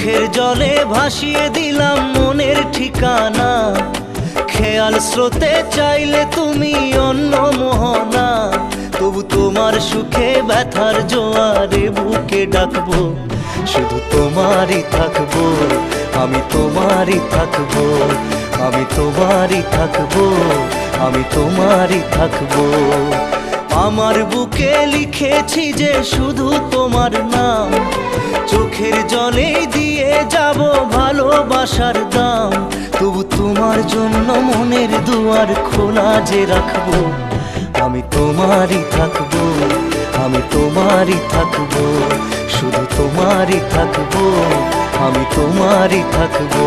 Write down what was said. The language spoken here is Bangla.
চোখের জলে ভাসিয়ে দিলাম মনের ঠিকানা, খেয়াল স্রোতে চাইলে তুমি অন্য মোহনা। তবু তোমার সুখে ব্যথার জোয়ারে বুকে ডাকবো, শুধু তোমারই থাকবো, আমি তোমারই থাকবো, আমি তোমারই থাকবো, আমি তোমারই থাকবো। আমার বুকে লিখেছি যে শুধু তোমার নাম, চোখের জলে দিয়ে যাব ভালোবাসার দাম। তবু তোমার জন্য মনের দুয়ার খোলা যে রাখবো, আমি তোমারই থাকবো, আমি তোমারই থাকবো, শুধু তোমারই থাকবো, আমি তোমারই থাকবো।